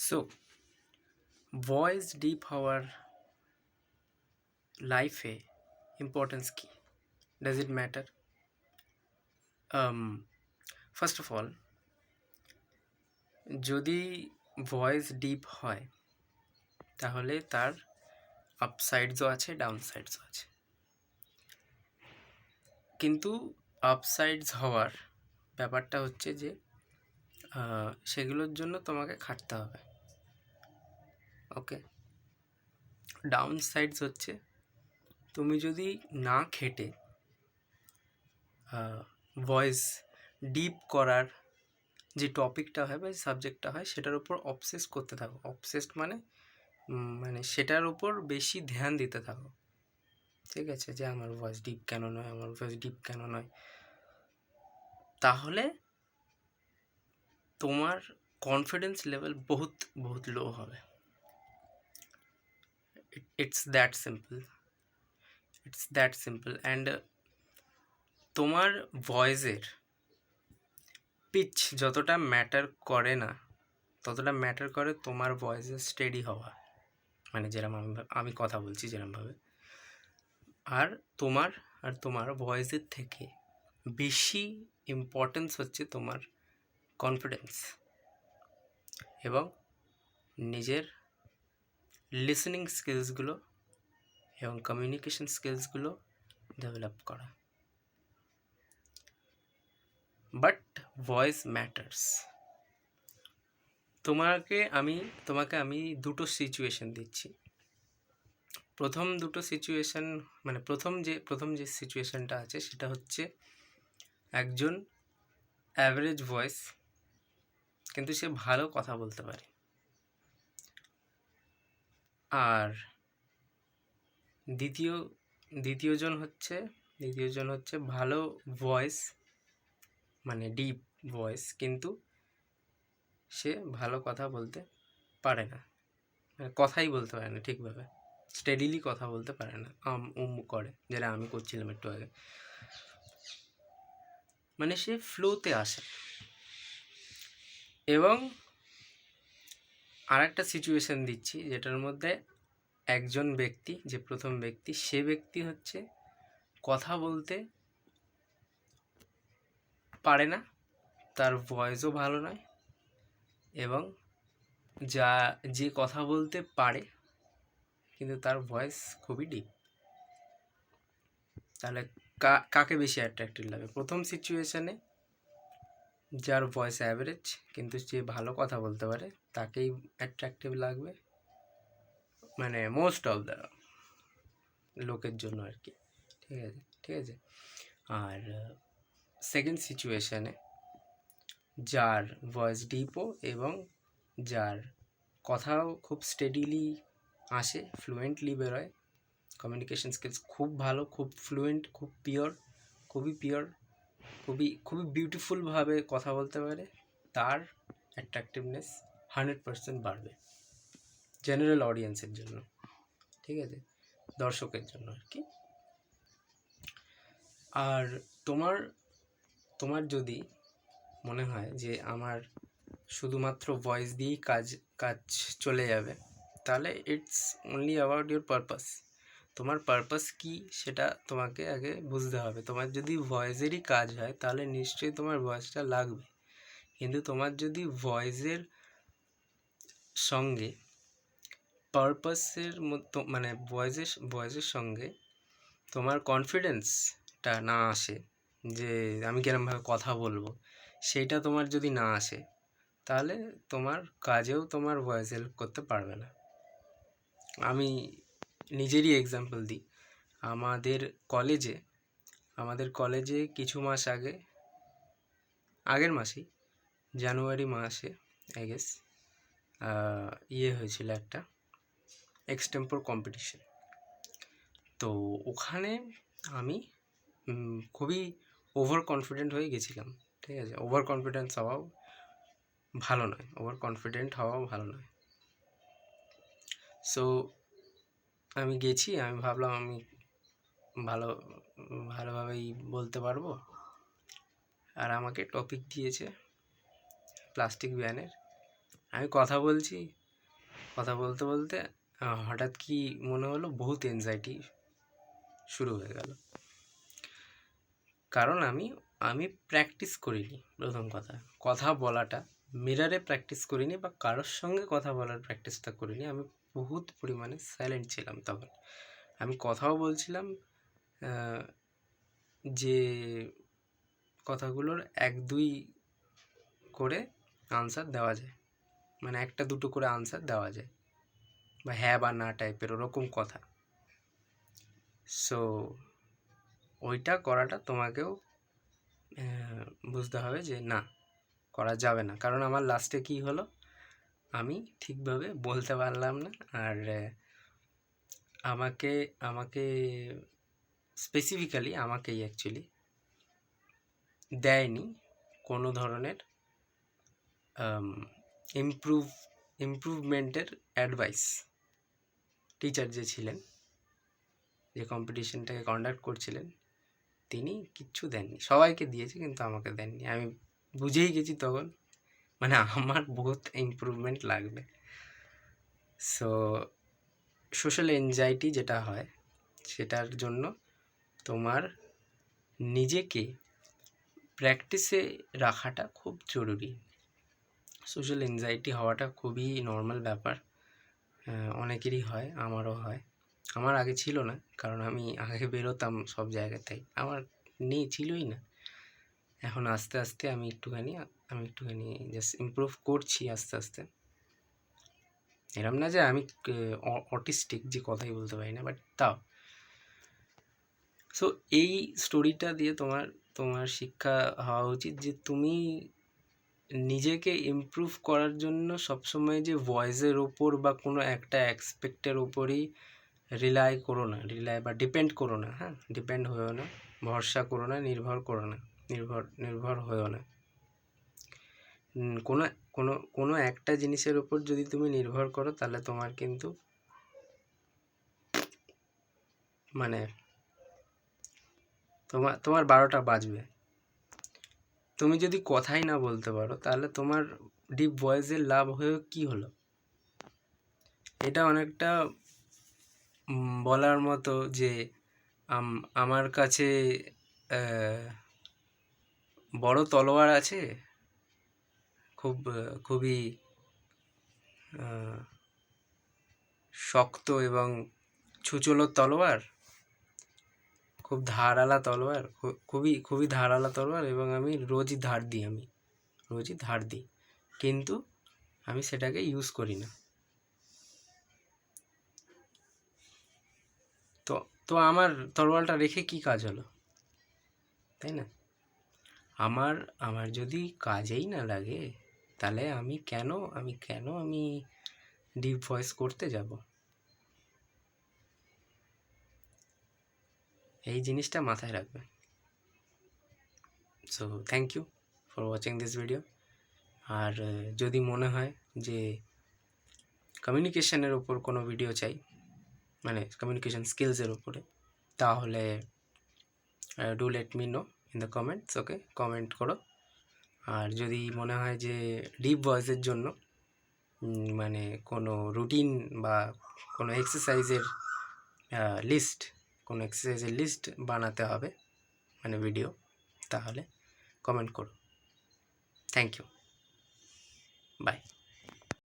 So voice deep হওয়ার লাইফে importance কি? Does it matter? First of all, যদি ভয়েস ডিপ হয় তাহলে তার আপসাইডসও আছে, ডাউনসাইডসও আছে। কিন্তু আপসাইডস হওয়ার ব্যাপারটা হচ্ছে যে সেগুলোর জন্য তোমাকে খাটতে হবে। ওকে, ডাউন সাইডস হচ্ছে তুমি যদি না খেটে ভয়েস ডিপ করার যে টপিকটা হয় বা সাবজেক্টটা হয় সেটার উপর অবসেস করতে থাকো। অবসেসড মানে সেটার উপর বেশি ধ্যান দিতে থাকো। ঠিক আছে, যে আমার ভয়েস ডিপ কেন নয়, আমার ভয়েস ডিপ কেন নয়, তাহলে তোমার কনফিডেন্স লেভেল বহুত বহুত লো হবে। It's that simple, it's that simple. And তোমার ভয়েসের পিচ যতটা ম্যাটার করে না, ততটা ম্যাটার করে তোমার ভয়েসের স্টেডি হওয়া, মানে যেরকম আমি কথা বলছি যেরকমভাবে। আর তোমার ভয়েসের থেকে বেশি ইম্পর্টেন্স হচ্ছে তোমার কনফিডেন্স এবং নিজের লিসেনিং স্কিলসগুলো এবং কমিউনিকেশন স্কিলসগুলো ডেভেলপ করা। But voice matters. তোমাকে আমি দুটো সিচুয়েশন দিচ্ছি। প্রথম দুটো সিচুয়েশন, মানে প্রথম যে সিচুয়েশনটা আছে সেটা হচ্ছে একজন অ্যাভারেজ ভয়েস, কিন্তু সে ভালো কথা বলতে পারে। আর দ্বিতীয়জন হচ্ছে ভালো ভয়েস, মানে ডিপ ভয়েস, কিন্তু সে ভালো কথা বলতে পারে না, মানে কথাই বলতে পারে না ঠিকভাবে, স্টেডিলি কথা বলতে পারে না, করে, যেটা আমি করছিলাম একটু আগে। মানে সে ফ্লোতে আসে। এবং আর একটা সিচুয়েশন দিচ্ছি যেটার মধ্যে একজন ব্যক্তি, যে প্রথম ব্যক্তি, সে ব্যক্তি হচ্ছে কথা বলতে পারে না, তার ভয়েসও ভালো নয়, এবং যে কথা বলতে পারে কিন্তু তার ভয়েস খুবই ডিপ। তাহলে কাকে বেশি অ্যাট্রাক্টিভ লাগে? প্রথম সিচুয়েশানে যার ভয়েস অ্যাভারেজ কিন্তু যে ভালো কথা বলতে পারে তাকেই অ্যাট্রাক্টিভ লাগবে, মানে মোস্ট অফ দ্য লোকের জন্য আর কি। ঠিক আছে। আর সেকেন্ড সিচুয়েশানে যার ভয়েস ডিপও এবং যার কথাও খুব স্টেডিলি আসে, ফ্লুয়েন্টলি বেরোয়, কমিউনিকেশন স্কিলস খুব ভালো, খুব ফ্লুয়েন্ট, খুবই পিওর, খুবই বিউটিফুলভাবে কথা বলতে পারে, তার অ্যাট্রাকটিভনেস 100% বাড়বে জেনারেল অডিয়েন্সের জন্য। ঠিক আছে, দর্শকের জন্য আর কি। আর তোমার যদি মনে হয় যে আমার শুধুমাত্র ভয়েস দিয়েই কাজ চলে যাবে, তাহলে it's only about your purpose. তোমার পারপাস কী সেটা তোমাকে আগে বুঝতে হবে। তোমার যদি ভয়েসেরই কাজ হয় তাহলে নিশ্চয়ই তোমার ভয়েসটা লাগবে, কিন্তু তোমার যদি ভয়েসের সঙ্গে পারপাসের মতো, মানে ভয়েসের সঙ্গে তোমার কনফিডেন্সটা না আসে, যে আমি কিরমভাবে কথা বলবো, সেইটা তোমার যদি না আসে, তাহলে তোমার কাজেও তোমার ভয়েস হেল্প করতে পারবে না। আমি নিজেরই এক্সাম্পল দিই। আমাদের কলেজে কিছু মাস আগের মাসেই, জানুয়ারি মাসে আই গেস, হয়েছিল একটা এক্সটেম্পোর কম্পিটিশন। তো ওখানে আমি খুবই ওভার কনফিডেন্ট হয়ে গেছিলাম। ঠিক আছে, ওভার কনফিডেন্ট হওয়াও ভালো নয়। সো আমি গেছি, আমি ভাবলাম আমি ভালোভাবেই বলতে পারবো। আর আমাকে টপিক দিয়েছে প্লাস্টিক ব্যানের আমি কথা বলছি, কথা বলতে বলতে হঠাৎ কি মনে হলো, বহুত এনজাইটি শুরু হয়ে গেল। কারণ আমি প্র্যাকটিস করিনি। প্রথম কথা বলাটা মিররে প্র্যাকটিস করিনি, বা কারোর সঙ্গে কথা বলার প্র্যাকটিসটা করিনি। আমি বহুত পরিমাণে সাইলেন্ট ছিলাম তখন। আমি কথাও বলছিলাম যে কথাগুলোর 1-2 করে আনসার দেওয়া যায়, মানে 1-2 করে আনসার দেওয়া যায়, বা হ্যাঁ বা না টাইপের ওরকম কথা। সো ওইটা করাটা তোমাকেও বুঝতে হবে যে না, করা যাবে না। কারণ আমার লাস্টে কি হলো, আমি ঠিকভাবে বলতে পারলাম না। আর আমাকে আমাকে স্পেসিফিক্যালি আমাকেই অ্যাকচুয়ালি দেয়নি কোনো ধরনের ইমপ্রুভমেন্টের অ্যাডভাইস। টিচার যে ছিলেন, যে কম্পিটিশনটাকে কন্ডাক্ট করছিলেন, তিনি কিচ্ছু দেননি। সবাইকে দিয়েছে কিন্তু আমাকে দেননি। আমি বুঝেই গেছি তখন, মানে আমার বহুত ইমপ্রুভমেন্ট লাগবে। সো সোশ্যাল এনজাইটি যেটা হয়, সেটার জন্য তোমার নিজেকে প্র্যাকটিসে রাখাটা খুব জরুরি। সোশ্যাল এনজাইটি হওয়াটা খুবই নর্মাল ব্যাপার, অনেকেরই হয়, আমারও হয়। আমার আগে ছিল না, কারণ আমি আগে বেরোতাম সব জায়গাতেই, আমার ছিলই না। এখন আস্তে আস্তে আমি একটুখানি জাস্ট ইমপ্রুভ করছি আস্তে আস্তে। এরম না যে আমি অটিস্টিক, যে কথাই বলতে পারি না, বাট তাও। সো এই স্টোরিটা দিয়ে তোমার শিক্ষা হওয়া উচিত যে তুমি নিজেকে ইমপ্রুভ করার জন্য সবসময় যে ভয়েসের ওপর বা কোনো একটা অ্যাসপেক্টের ওপরই রিলাই বা ডিপেন্ড করো না। হ্যাঁ, ডিপেন্ড হয়েও না, ভরসা করো না, নির্ভর হয়েও না। কোনো একটা জিনিসের ওপর যদি তুমি নির্ভর করো, তাহলে তোমার কিন্তু মানে তোমার 12টা বাজবে। তুমি যদি কথাই না বলতে পারো, তাহলে তোমার ডিপ ভয়েসের লাভ হয়েও কি হলো? এটা অনেকটা বলার মতো যে আমার কাছে বড় তলোয়ার আছে, খুবই শক্ত এবং ছুচলো তলোয়ার, খুব ধারালা তলোয়ার, খুবই ধারালা তলোয়ার, এবং আমি রোজই ধার দিই, কিন্তু আমি সেটাকে ইউজ করি না। তো আমার তলোয়ারটা রেখে কি কাজ হলো, তাই না? আমার যদি কাজেই না লাগে, তাহলে আমি কেন ডিপ ভয়েস করতে যাব? এই জিনিসটা মাথায় রাখবে। So thank you for watching this video. আর যদি মনে হয় যে কমিউনিকেশনের ওপর কোনো ভিডিও চাই, মানে কমিউনিকেশন স্কিলসের উপরে, তাহলে do let me no in the comments. Okay, comment করো। আর যদি মনে হয় যে ডিপ ভয়েসের জন্য মানে কোনো রুটিন বা কোনো এক্সারসাইজের লিস্ট বানাতে হবে, মানে ভিডিও, তাহলে কমেন্ট করো। Thank you, by.